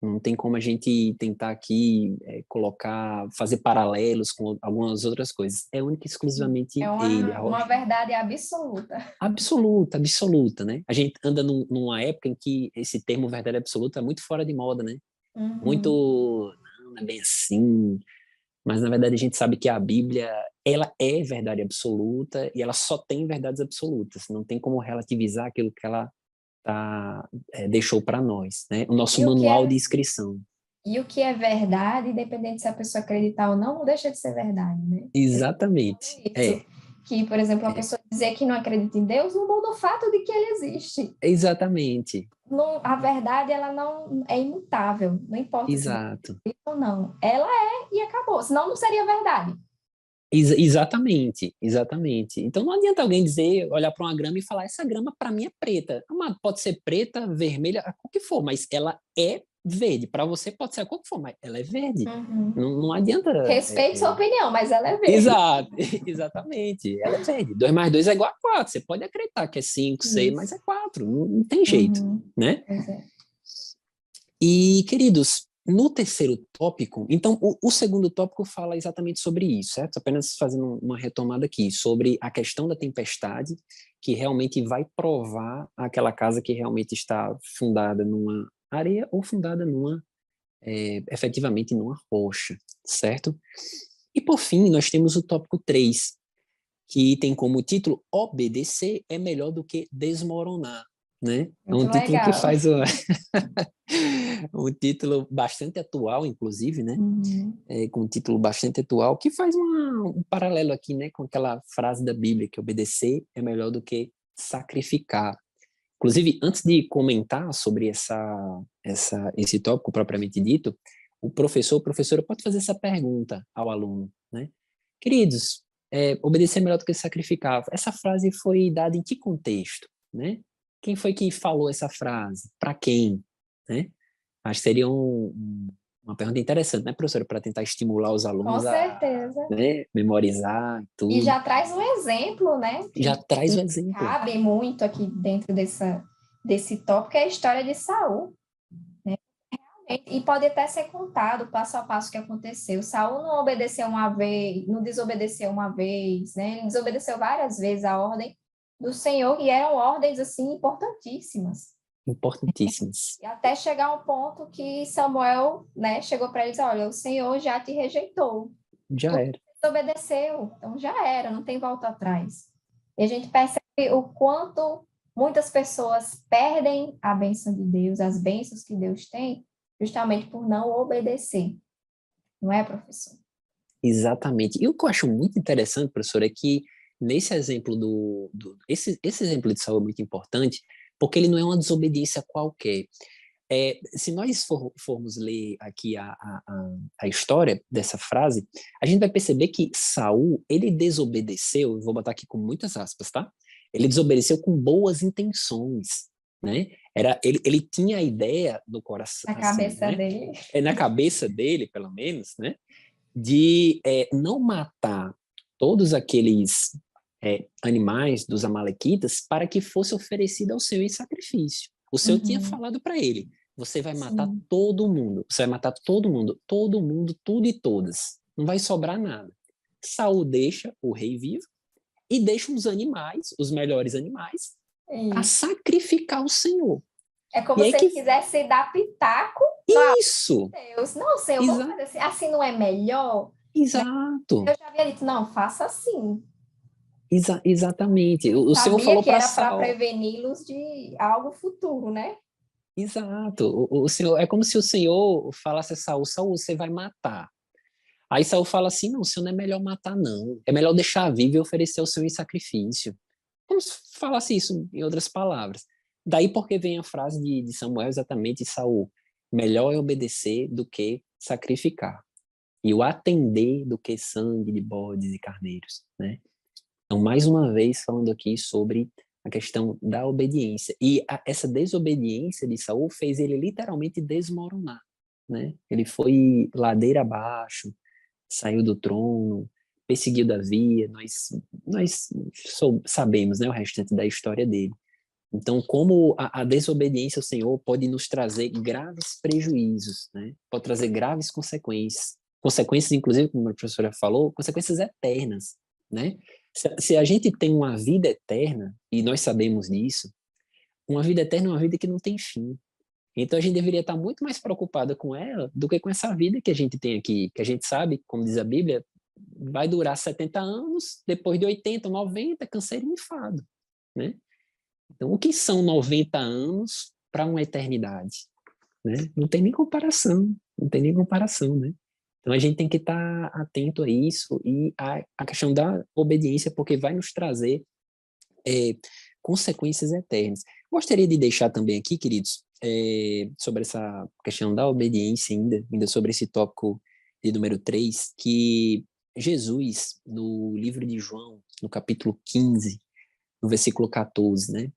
Speaker 1: Não tem como a gente tentar aqui colocar, fazer paralelos com algumas outras coisas. É única e exclusivamente
Speaker 2: É
Speaker 1: ele, a
Speaker 2: uma
Speaker 1: rocha.
Speaker 2: verdade absoluta.
Speaker 1: Absoluta, absoluta, né? A gente anda numa época em que esse termo verdade absoluta é muito fora de moda, né?
Speaker 2: Uhum.
Speaker 1: Muito, não é bem assim, mas na verdade a gente sabe que a Bíblia, ela é verdade absoluta e ela só tem verdades absolutas, não tem como relativizar aquilo que ela deixou para nós, né? O nosso
Speaker 2: E o que
Speaker 1: manual
Speaker 2: é,
Speaker 1: de inscrição.
Speaker 2: e o que é verdade, independente se a pessoa acreditar ou não, não deixa de ser verdade, né?
Speaker 1: Exatamente.
Speaker 2: Isso. Que, por exemplo, uma
Speaker 1: É,
Speaker 2: pessoa dizer que não acredita em Deus não muda o fato de que ele existe.
Speaker 1: exatamente,
Speaker 2: Não, a verdade, ela não é imutável. Não importa se você
Speaker 1: exato.
Speaker 2: acredita ou não. Ela é e acabou. Senão não seria verdade.
Speaker 1: Exatamente, exatamente. Então não adianta alguém dizer, olhar para uma grama e falar, essa grama para mim é preta. Mas pode ser preta, vermelha, a cor que for, mas ela é verde. Para você pode ser a cor que for, mas ela é verde.
Speaker 2: Uhum.
Speaker 1: Não adianta.
Speaker 2: Respeito sua opinião, mas ela é verde.
Speaker 1: Exato, exatamente. Ela é verde. 2 mais 2 é igual a 4. Você pode acreditar que é 5, 6, mas
Speaker 2: Isso.
Speaker 1: é 4. Não tem jeito,
Speaker 2: Uhum.
Speaker 1: né?
Speaker 2: Pois é.
Speaker 1: E, queridos, no terceiro tópico, então, o segundo tópico fala exatamente sobre isso, certo? Apenas fazendo uma retomada aqui, sobre a questão da tempestade, que realmente vai provar aquela casa que realmente está fundada numa areia ou fundada efetivamente numa rocha, certo? E, por fim, nós temos o tópico 3, que tem como título Obedecer é melhor do que desmoronar, né? É um
Speaker 2: Muito
Speaker 1: título que
Speaker 2: legal.
Speaker 1: faz um título bastante atual, inclusive, né?
Speaker 2: Uhum.
Speaker 1: Com um título bastante atual, que faz um paralelo aqui, né? Com aquela frase da Bíblia, que obedecer é melhor do que sacrificar. Inclusive, antes de comentar sobre esse tópico propriamente dito, o professor ou professora pode fazer essa pergunta ao aluno, né? Queridos, obedecer é melhor do que sacrificar. Essa frase foi dada em que contexto, né? Quem foi que falou essa frase? Para quem, né? Acho que seria uma pergunta interessante, né, professora, para tentar estimular os
Speaker 2: Com
Speaker 1: alunos
Speaker 2: certeza.
Speaker 1: né, memorizar e
Speaker 2: E
Speaker 1: tudo.
Speaker 2: já traz um exemplo, né,
Speaker 1: Já traz o exemplo.
Speaker 2: cabe muito aqui dentro desse tópico, é a história de Saul. E pode até ser contado passo a passo o que aconteceu. Saul não obedeceu uma vez, não desobedeceu uma vez, né? Ele desobedeceu várias vezes a ordem do Senhor, e eram ordens, assim, importantíssimas.
Speaker 1: Importantíssimos.
Speaker 2: E até chegar a um ponto que Samuel, né, chegou para ele e disse, olha, o Senhor já te rejeitou,
Speaker 1: Já era.
Speaker 2: desobedeceu, então já era, não tem volta atrás. E a gente percebe o quanto muitas pessoas perdem a bênção de Deus, as bênçãos que Deus tem, justamente por não obedecer. Não é, professor?
Speaker 1: Exatamente. E o que eu acho muito interessante, professor, é que nesse exemplo esse exemplo de Saul é muito importante, porque ele não é uma desobediência qualquer. Se nós formos ler aqui a história dessa frase, a gente vai perceber que Saul, ele desobedeceu, vou botar aqui com muitas aspas, tá? Ele desobedeceu com boas intenções, né? Ele tinha a ideia no coração,
Speaker 2: Na
Speaker 1: assim,
Speaker 2: cabeça
Speaker 1: né?
Speaker 2: dele.
Speaker 1: Na cabeça dele, pelo menos, né? De não matar todos aqueles animais dos amalequitas para que fosse oferecido ao Senhor em sacrifício. O Senhor tinha
Speaker 2: Uhum.
Speaker 1: falado para ele: você vai matar
Speaker 2: Sim.
Speaker 1: todo mundo, você vai matar todo mundo, tudo e todas. Não vai sobrar nada. Saul deixa o rei vivo e deixa os animais, os melhores animais, para
Speaker 2: Isso.
Speaker 1: sacrificar o Senhor.
Speaker 2: É
Speaker 1: E
Speaker 2: como
Speaker 1: aí
Speaker 2: se ele
Speaker 1: que
Speaker 2: quisesse dar pitaco no
Speaker 1: isso,
Speaker 2: Deus. Não, Senhor, vamos
Speaker 1: exa,
Speaker 2: fazer assim. Assim não é melhor? Né?
Speaker 1: exato,
Speaker 2: Eu já havia dito, não, faça assim.
Speaker 1: exatamente. O Senhor
Speaker 2: Sabia
Speaker 1: falou
Speaker 2: que
Speaker 1: para
Speaker 2: era para
Speaker 1: Saul.
Speaker 2: preveni-los de algo futuro, né?
Speaker 1: Exato. O Senhor, é como se o Senhor falasse a Saul, Saul, você vai matar. Aí Saul fala assim, não, o Senhor não é melhor matar, não. É melhor deixar vivo e oferecer o Senhor em sacrifício. Como se falasse isso em outras palavras. Daí porque vem a frase de Samuel, exatamente, de Saul. Melhor é obedecer do que sacrificar. E o atender do que sangue de bodes e carneiros, né? Então, mais uma vez, falando aqui sobre a questão da obediência. E essa desobediência de Saul fez ele literalmente desmoronar, né? Ele foi ladeira abaixo, saiu do trono, perseguiu Davi, nós sabemos, né, o restante da história dele. Então, como a desobediência ao Senhor pode nos trazer graves prejuízos, né? Pode trazer graves consequências. Consequências, inclusive, como a professora falou, consequências eternas, né? Se a gente tem uma vida eterna, e nós sabemos disso, uma vida eterna é uma vida que não tem fim. Então, a gente deveria estar muito mais preocupada com ela do que com essa vida que a gente tem aqui, que a gente sabe, como diz a Bíblia, vai durar 70 anos, depois de 80, 90, câncer e enfado, né? Então, o que são 90 anos para uma eternidade? Né? Não tem nem comparação, não tem nem comparação, né? Então, a gente tem que estar atento a isso e a questão da obediência, porque vai nos trazer é, consequências eternas. Gostaria de deixar também aqui, queridos, sobre essa questão da obediência ainda sobre esse tópico de número 3, que Jesus, no livro de João, no capítulo 15, no versículo 14, né?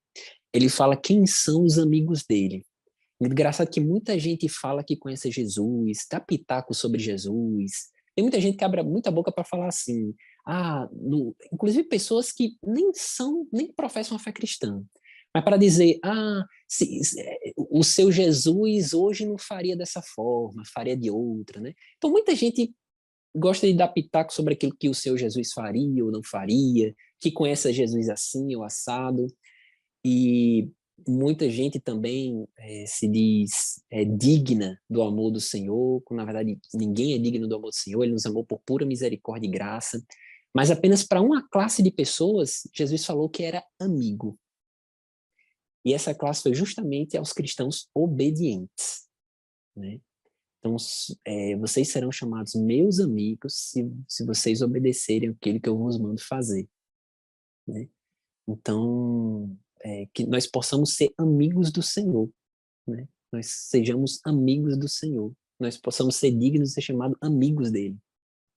Speaker 1: Ele fala quem são os amigos dele. Engraçado que muita gente fala que conhece Jesus, dá pitaco sobre Jesus. Tem muita gente que abre muita boca para falar assim, inclusive pessoas que nem professam a fé cristã, mas para dizer, o seu Jesus hoje não faria dessa forma, faria de outra, né? Então muita gente gosta de dar pitaco sobre aquilo que o seu Jesus faria ou não faria, que conhece Jesus assim ou assado. E muita gente também se diz digna do amor do Senhor, quando na verdade ninguém é digno do amor do Senhor, ele nos amou por pura misericórdia e graça. Mas apenas para uma classe de pessoas, Jesus falou que era amigo. E essa classe foi justamente aos cristãos obedientes, né? Então, vocês serão chamados meus amigos se vocês obedecerem aquilo que eu vos mando fazer, né? Então, que nós possamos ser amigos do Senhor, né? Nós sejamos amigos do Senhor. Nós possamos ser dignos de ser chamados amigos dele.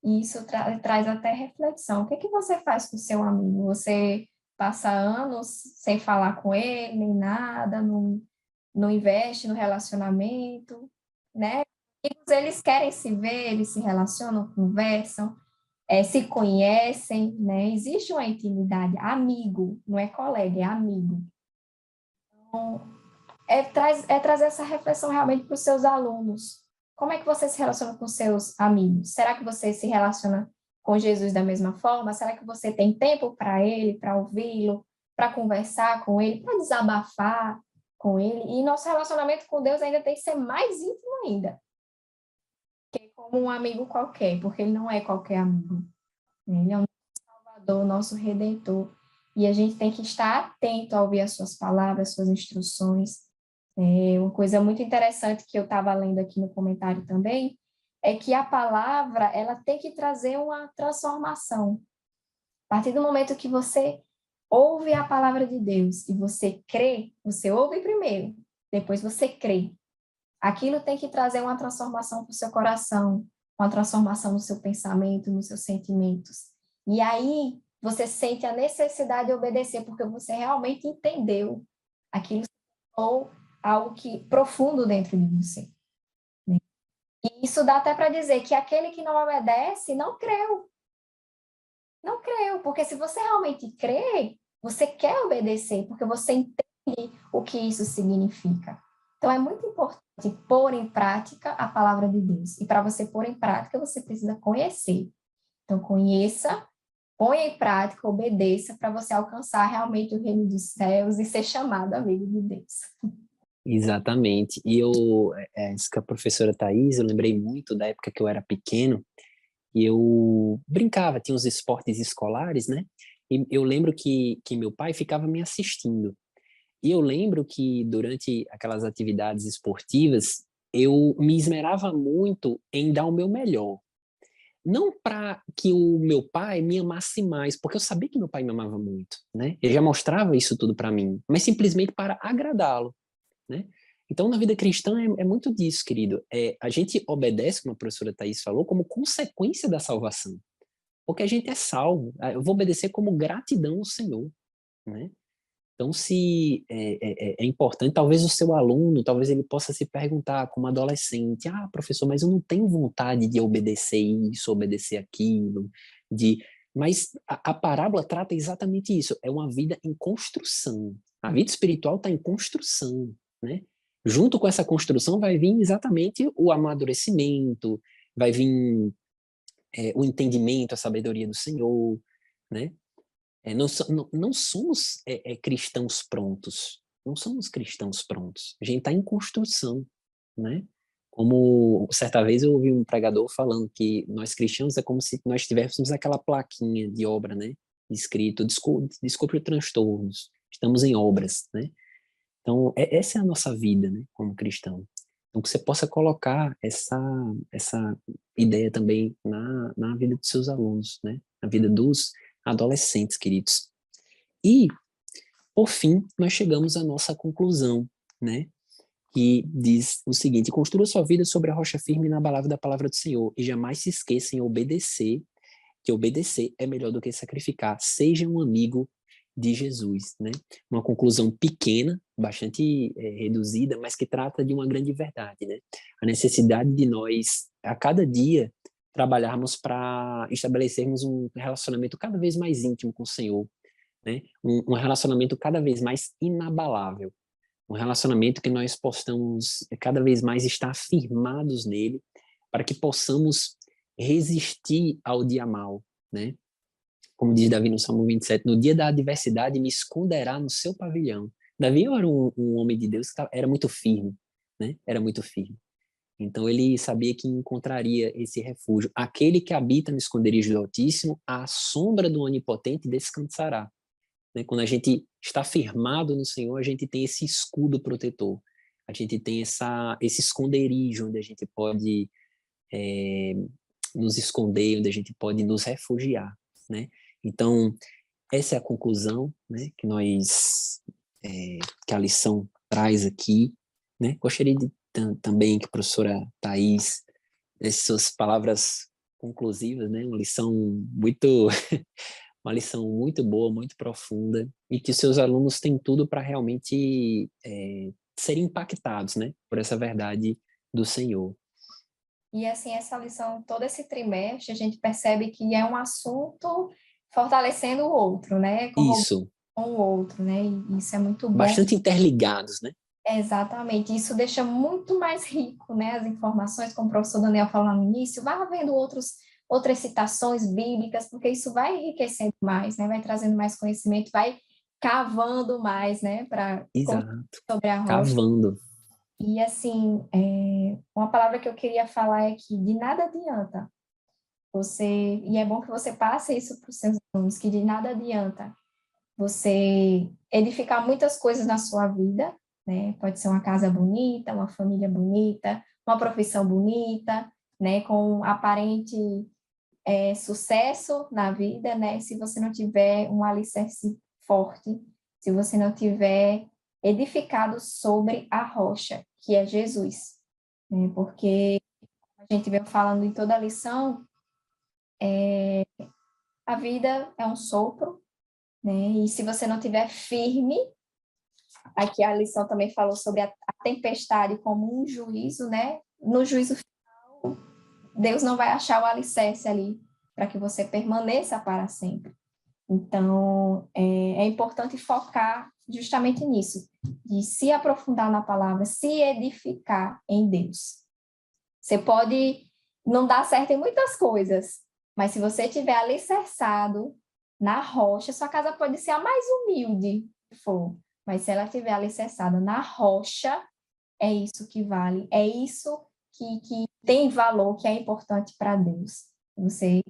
Speaker 2: E isso traz até reflexão. O que é que você faz com o seu amigo? Você passa anos sem falar com ele, nem nada, não investe no relacionamento, né? Eles querem se ver, eles se relacionam, conversam, se conhecem, né? Existe uma intimidade, amigo, não é colega, é amigo. Então, é trazer essa reflexão realmente para os seus alunos. Como é que você se relaciona com seus amigos? Será que você se relaciona com Jesus da mesma forma? Será que você tem tempo para ele, para ouvi-lo, para conversar com ele, para desabafar com ele? E nosso relacionamento com Deus ainda tem que ser mais íntimo ainda, que como um amigo qualquer, porque ele não é qualquer amigo. Ele é o nosso Salvador, o nosso Redentor. E a gente tem que estar atento a ouvir as suas palavras, as suas instruções. Uma coisa muito interessante que eu estava lendo aqui no comentário também é que a palavra ela tem que trazer uma transformação. A partir do momento que você ouve a palavra de Deus e você crê, você ouve primeiro, depois você crê. Aquilo tem que trazer uma transformação para o seu coração, uma transformação no seu pensamento, nos seus sentimentos. E aí você sente a necessidade de obedecer, porque você realmente entendeu aquilo ou algo que profundo dentro de você. Né? E isso dá até para dizer que aquele que não obedece não creu. Não creu, porque se você realmente crê, você quer obedecer, porque você entende o que isso significa. Então, é muito importante pôr em prática a palavra de Deus. E para você pôr em prática, você precisa conhecer. Então, conheça, ponha em prática, obedeça, para você alcançar realmente o reino dos céus e ser chamado amigo de Deus.
Speaker 1: Exatamente. E isso que a professora Thais, eu lembrei muito da época que eu era pequeno, e eu brincava, tinha os esportes escolares, né? E eu lembro que meu pai ficava me assistindo. E eu lembro que durante aquelas atividades esportivas, eu me esmerava muito em dar o meu melhor. Não para que o meu pai me amasse mais, porque eu sabia que meu pai me amava muito, né? Ele já mostrava isso tudo para mim, mas simplesmente para agradá-lo, né? Então, na vida cristã é muito disso, querido. A gente obedece, como a professora Thais falou, como consequência da salvação. Porque a gente é salvo. Eu vou obedecer como gratidão ao Senhor, né? Então, se é importante, talvez o seu aluno, talvez ele possa se perguntar como adolescente, professor, mas eu não tenho vontade de obedecer isso, obedecer aquilo, de... Mas a parábola trata exatamente isso, é uma vida em construção. A vida espiritual está em construção, né? Junto com essa construção vai vir exatamente o amadurecimento, vai vir o entendimento, a sabedoria do Senhor, né? Não somos cristãos prontos. Não somos cristãos prontos. A gente está em construção, né? Como certa vez eu ouvi um pregador falando que nós cristãos é como se nós tivéssemos aquela plaquinha de obra, né? Escrito, desculpe os transtornos, estamos em obras, né? Então, essa é a nossa vida, né? Como cristão. Então, que você possa colocar essa ideia também na vida dos seus alunos, né? Na vida dos adolescentes, queridos. E, por fim, nós chegamos à nossa conclusão, né? Que diz o seguinte: construa sua vida sobre a rocha firme e inabalável da palavra do Senhor, e jamais se esqueça em obedecer, que obedecer é melhor do que sacrificar. Seja um amigo de Jesus, né? Uma conclusão pequena, bastante reduzida, mas que trata de uma grande verdade, né? A necessidade de nós, a cada dia, trabalharmos para estabelecermos um relacionamento cada vez mais íntimo com o Senhor, né? Um relacionamento cada vez mais inabalável, um relacionamento que nós possamos cada vez mais estar firmados nele, para que possamos resistir ao dia mal, né? Como diz Davi no Salmo 27, no dia da adversidade me esconderá no seu pavilhão. Davi era um homem de Deus que era muito firme, né? Era muito firme. Então ele sabia que encontraria esse refúgio. Aquele que habita no esconderijo do Altíssimo, à sombra do Onipotente descansará. Né? Quando a gente está firmado no Senhor, a gente tem esse escudo protetor. A gente tem esse esconderijo onde a gente pode nos esconder, onde a gente pode nos refugiar, né? Então, essa é a conclusão, né, que a lição traz aqui, né? Gostaria de também que a professora Thais, suas palavras conclusivas, né? Uma lição muito boa, muito profunda, e que seus alunos têm tudo para realmente serem impactados, né, por essa verdade do Senhor.
Speaker 2: E, assim, essa lição, todo esse trimestre, a gente percebe que é um assunto fortalecendo o outro, né? Corroborando
Speaker 1: Isso,
Speaker 2: com o outro, né? E isso é muito bom.
Speaker 1: bastante interligados, né?
Speaker 2: Exatamente. Isso deixa muito mais rico, né? As informações, como o professor Daniel falou no início, vá vendo outras citações bíblicas, porque isso vai enriquecendo mais, né? Vai trazendo mais conhecimento, vai cavando mais, né? Para
Speaker 1: Exato,
Speaker 2: sobre a rocha.
Speaker 1: cavando.
Speaker 2: E, assim, uma palavra que eu queria falar é que de nada adianta e é bom que você passe isso para os seus alunos, que de nada adianta você edificar muitas coisas na sua vida, né? Pode ser uma casa bonita, uma família bonita, uma profissão bonita, né? Com aparente sucesso na vida, né? Se você não tiver um alicerce forte, se você não tiver edificado sobre a rocha, que é Jesus, né? Porque a gente veio falando em toda a lição, a vida é um sopro, né? E se você não tiver firme, aqui a lição também falou sobre a tempestade como um juízo, né? No juízo final, Deus não vai achar o alicerce ali para que você permaneça para sempre. Então, é importante focar justamente nisso, de se aprofundar na palavra, se edificar em Deus. Você pode não dar certo em muitas coisas, mas se você estiver alicerçado na rocha, sua casa pode ser a mais humilde que for, mas se ela estiver alicerçada na rocha, é isso que vale, é isso que tem valor, que é importante para Deus. Você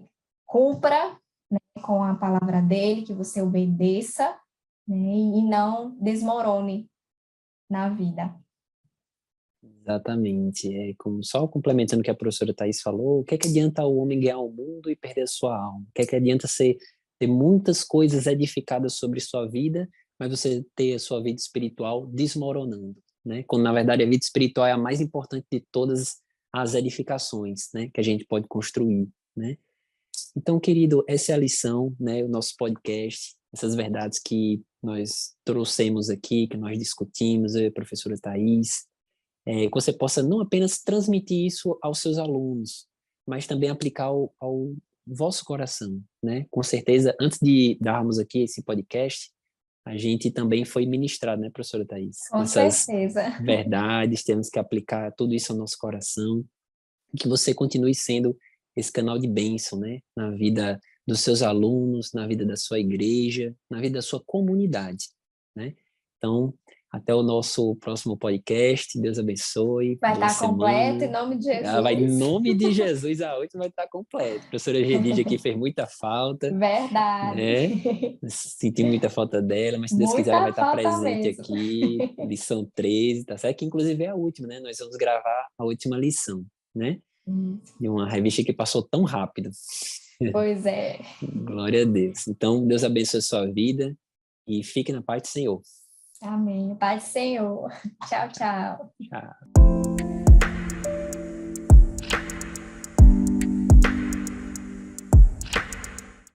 Speaker 2: cumpra, né, com a palavra dele, que você obedeça, né? E não desmorone na vida.
Speaker 1: Exatamente. É como só complementando o que a professora Thais falou, o que é que adianta o homem ganhar o mundo e perder a sua alma? O que é que adianta ter muitas coisas edificadas sobre sua vida, mas você ter a sua vida espiritual desmoronando, né? Quando na verdade a vida espiritual é a mais importante de todas as edificações, né, que a gente pode construir, né? Então, querido, essa é a lição, né, o nosso podcast, essas verdades que nós trouxemos aqui, que nós discutimos, eu e a professora Thais, que você possa não apenas transmitir isso aos seus alunos, mas também aplicar ao vosso coração, né? Com certeza, antes de darmos aqui esse podcast, a gente também foi ministrado, né, professora Thais?
Speaker 2: Com
Speaker 1: Essas
Speaker 2: certeza.
Speaker 1: verdades, temos que aplicar tudo isso ao nosso coração, que você continue sendo esse canal de bênção, né? Na vida dos seus alunos, na vida da sua igreja, na vida da sua comunidade, né? Então, até o nosso próximo podcast. Deus abençoe.
Speaker 2: Vai
Speaker 1: Boa
Speaker 2: estar completo em
Speaker 1: semana.
Speaker 2: nome de
Speaker 1: Em
Speaker 2: Jesus.
Speaker 1: nome de Jesus, a última vai estar completa. A professora Genídia aqui fez muita falta,
Speaker 2: Verdade.
Speaker 1: né? Senti muita falta dela, mas se Deus quiser, ela vai
Speaker 2: Muita
Speaker 1: estar
Speaker 2: falta
Speaker 1: presente
Speaker 2: mesmo.
Speaker 1: aqui. Lição 13, tá certo? Que inclusive é a última, né? Nós vamos gravar a última lição, né? De uma revista que passou tão rápido.
Speaker 2: Pois é.
Speaker 1: Glória a Deus. Então, Deus abençoe a sua vida e fique na paz do Senhor.
Speaker 2: Amém. Paz do Senhor. Tchau, tchau.
Speaker 1: Tchau.